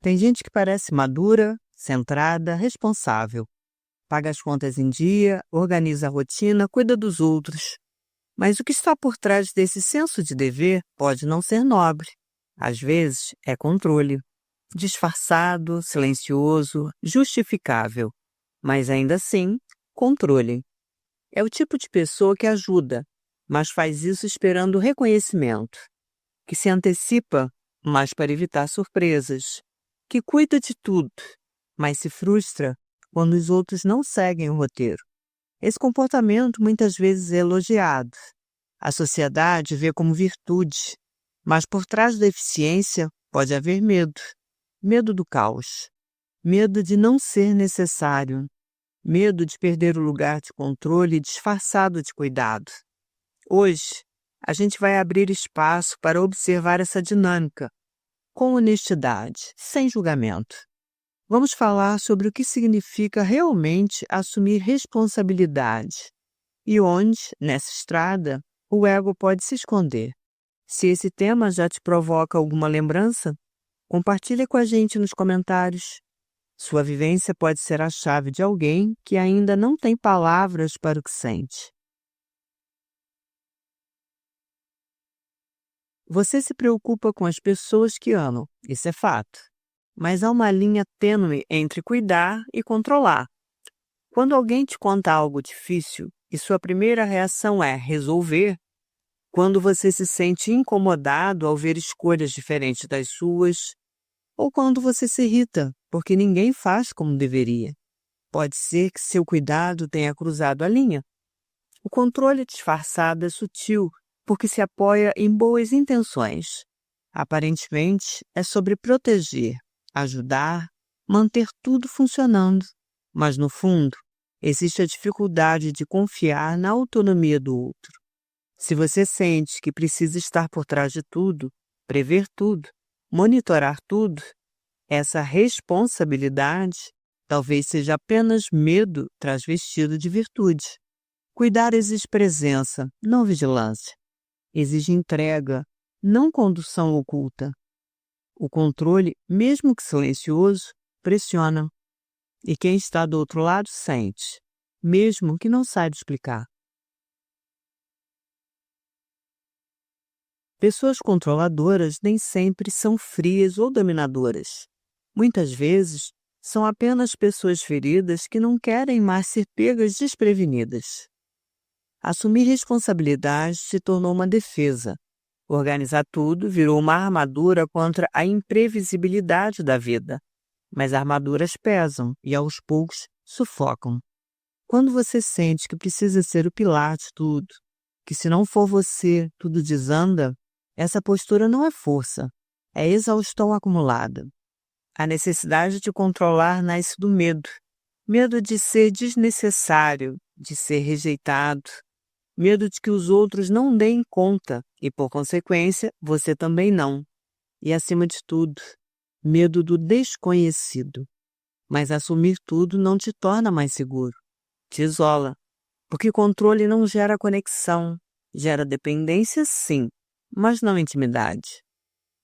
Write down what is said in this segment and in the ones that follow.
Tem gente que parece madura, centrada, responsável. Paga as contas em dia, organiza a rotina, cuida dos outros. Mas o que está por trás desse senso de dever pode não ser nobre. Às vezes, é controle. Disfarçado, silencioso, justificável. Mas ainda assim, controle. É o tipo de pessoa que ajuda, mas faz isso esperando reconhecimento. Que se antecipa, mas para evitar surpresas. Que cuida de tudo, mas se frustra quando os outros não seguem o roteiro. Esse comportamento muitas vezes é elogiado. A sociedade vê como virtude, mas por trás da eficiência pode haver medo. Medo do caos. Medo de não ser necessário. Medo de perder o lugar de controle disfarçado de cuidado. Hoje, a gente vai abrir espaço para observar essa dinâmica, com honestidade, sem julgamento. Vamos falar sobre o que significa realmente assumir responsabilidade e onde, nessa estrada, o ego pode se esconder. Se esse tema já te provoca alguma lembrança, compartilhe com a gente nos comentários. Sua vivência pode ser a chave de alguém que ainda não tem palavras para o que sente. Você se preocupa com as pessoas que amam, isso é fato. Mas há uma linha tênue entre cuidar e controlar. Quando alguém te conta algo difícil e sua primeira reação é resolver, quando você se sente incomodado ao ver escolhas diferentes das suas, ou quando você se irrita porque ninguém faz como deveria, pode ser que seu cuidado tenha cruzado a linha. O controle disfarçado é sutil porque se apoia em boas intenções. Aparentemente, é sobre proteger, ajudar, manter tudo funcionando. Mas, no fundo, existe a dificuldade de confiar na autonomia do outro. Se você sente que precisa estar por trás de tudo, prever tudo, monitorar tudo, essa responsabilidade talvez seja apenas medo transvestido de virtude. Cuidar exige presença, não vigilância. Exige entrega, não condução oculta. O controle, mesmo que silencioso, pressiona. E quem está do outro lado sente, mesmo que não saiba explicar. Pessoas controladoras nem sempre são frias ou dominadoras. Muitas vezes, são apenas pessoas feridas que não querem mais ser pegas desprevenidas. Assumir responsabilidade se tornou uma defesa. Organizar tudo virou uma armadura contra a imprevisibilidade da vida. Mas armaduras pesam e, aos poucos, sufocam. Quando você sente que precisa ser o pilar de tudo, que se não for você, tudo desanda, essa postura não é força, é exaustão acumulada. A necessidade de controlar nasce do medo. Medo de ser desnecessário, de ser rejeitado. Medo de que os outros não deem conta e, por consequência, você também não. E, acima de tudo, medo do desconhecido. Mas assumir tudo não te torna mais seguro. Te isola. Porque controle não gera conexão. Gera dependência, sim, mas não intimidade.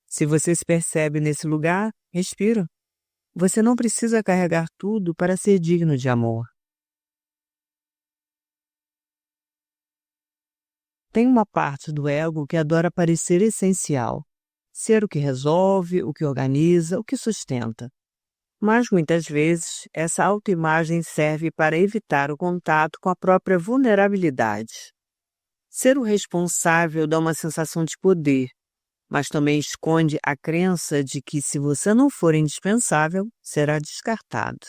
Se você se percebe nesse lugar, respira. Você não precisa carregar tudo para ser digno de amor. Tem uma parte do ego que adora parecer essencial, ser o que resolve, o que organiza, o que sustenta. Mas, muitas vezes, essa autoimagem serve para evitar o contato com a própria vulnerabilidade. Ser o responsável dá uma sensação de poder, mas também esconde a crença de que, se você não for indispensável, será descartado.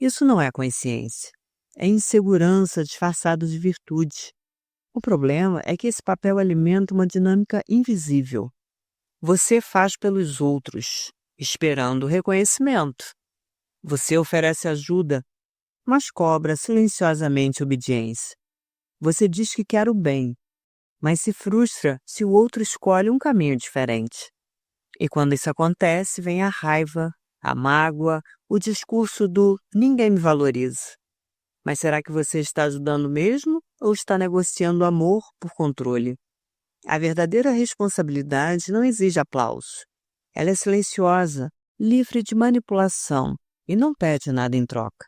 Isso não é consciência, é insegurança disfarçada de virtude. O problema é que esse papel alimenta uma dinâmica invisível. Você faz pelos outros, esperando reconhecimento. Você oferece ajuda, mas cobra silenciosamente obediência. Você diz que quer o bem, mas se frustra se o outro escolhe um caminho diferente. E quando isso acontece, vem a raiva, a mágoa, o discurso do ninguém me valoriza. Mas será que você está ajudando mesmo ou está negociando amor por controle? A verdadeira responsabilidade não exige aplauso. Ela é silenciosa, livre de manipulação e não pede nada em troca.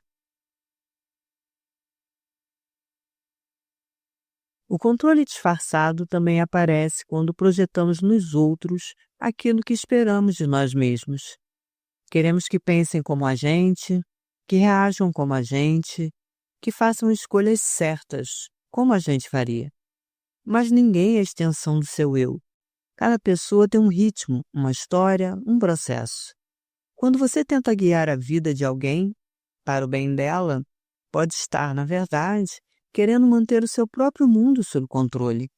O controle disfarçado também aparece quando projetamos nos outros aquilo que esperamos de nós mesmos. Queremos que pensem como a gente, que reajam como a gente, que façam escolhas certas, como a gente faria. Mas ninguém é extensão do seu eu. Cada pessoa tem um ritmo, uma história, um processo. Quando você tenta guiar a vida de alguém para o bem dela, pode estar, na verdade, querendo manter o seu próprio mundo sob controle.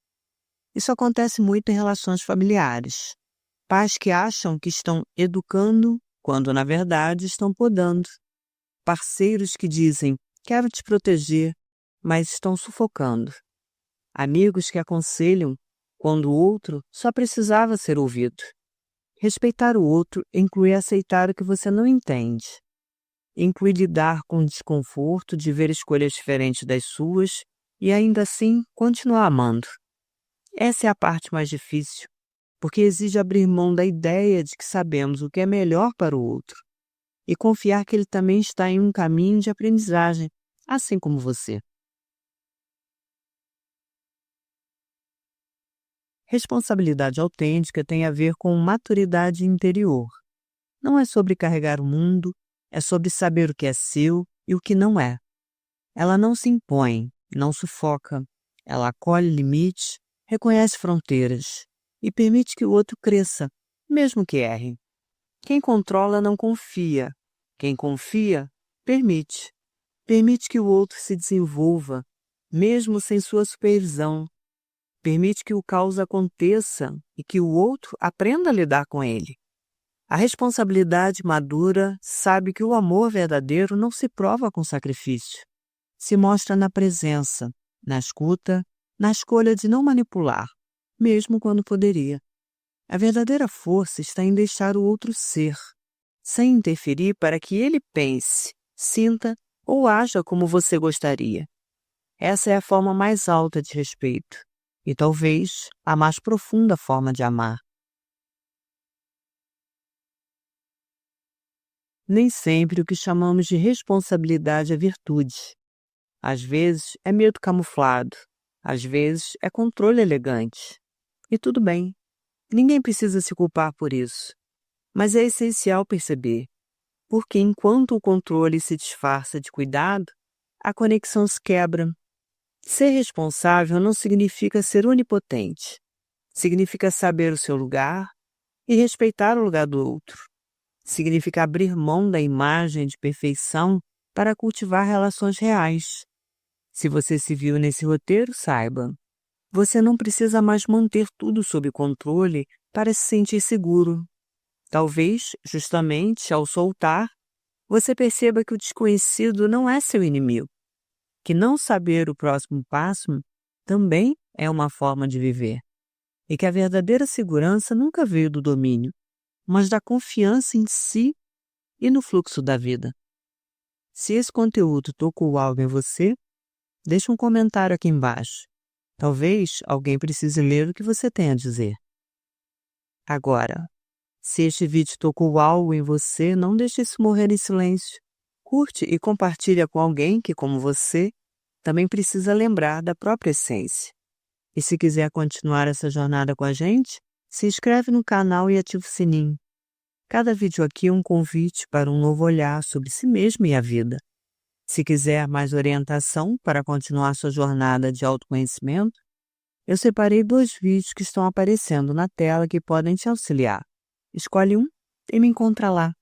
Isso acontece muito em relações familiares. Pais que acham que estão educando, quando na verdade estão podando. Parceiros que dizem, quero te proteger, mas estão sufocando. Amigos que aconselham, quando o outro só precisava ser ouvido. Respeitar o outro inclui aceitar o que você não entende. Inclui lidar com o desconforto de ver escolhas diferentes das suas e ainda assim continuar amando. Essa é a parte mais difícil, porque exige abrir mão da ideia de que sabemos o que é melhor para o outro e confiar que ele também está em um caminho de aprendizagem, assim como você. Responsabilidade autêntica tem a ver com maturidade interior. Não é sobre carregar o mundo, é sobre saber o que é seu e o que não é. Ela não se impõe, não sufoca. Ela acolhe limites, reconhece fronteiras e permite que o outro cresça, mesmo que erre. Quem controla não confia. Quem confia, permite. Permite que o outro se desenvolva, mesmo sem sua supervisão. Permite que o caos aconteça e que o outro aprenda a lidar com ele. A responsabilidade madura sabe que o amor verdadeiro não se prova com sacrifício. Se mostra na presença, na escuta, na escolha de não manipular, mesmo quando poderia. A verdadeira força está em deixar o outro ser, sem interferir para que ele pense, sinta ou haja como você gostaria. Essa é a forma mais alta de respeito e talvez a mais profunda forma de amar. Nem sempre o que chamamos de responsabilidade é virtude. Às vezes é medo camuflado, às vezes é controle elegante. E tudo bem, ninguém precisa se culpar por isso. Mas é essencial perceber, porque enquanto o controle se disfarça de cuidado, a conexão se quebra. Ser responsável não significa ser onipotente. Significa saber o seu lugar e respeitar o lugar do outro. Significa abrir mão da imagem de perfeição para cultivar relações reais. Se você se viu nesse roteiro, saiba. Você não precisa mais manter tudo sob controle para se sentir seguro. Talvez, justamente ao soltar, você perceba que o desconhecido não é seu inimigo, que não saber o próximo passo também é uma forma de viver, e que a verdadeira segurança nunca veio do domínio, mas da confiança em si e no fluxo da vida. Se esse conteúdo tocou algo em você, deixe um comentário aqui embaixo. Talvez alguém precise ler o que você tem a dizer. Agora, se este vídeo tocou algo em você, não deixe isso morrer em silêncio. Curte e compartilha com alguém que, como você, também precisa lembrar da própria essência. E se quiser continuar essa jornada com a gente, se inscreve no canal e ativa o sininho. Cada vídeo aqui é um convite para um novo olhar sobre si mesmo e a vida. Se quiser mais orientação para continuar sua jornada de autoconhecimento, eu separei 2 vídeos que estão aparecendo na tela que podem te auxiliar. Escolhe um e me encontra lá.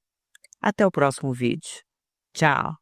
Até o próximo vídeo. Tchau!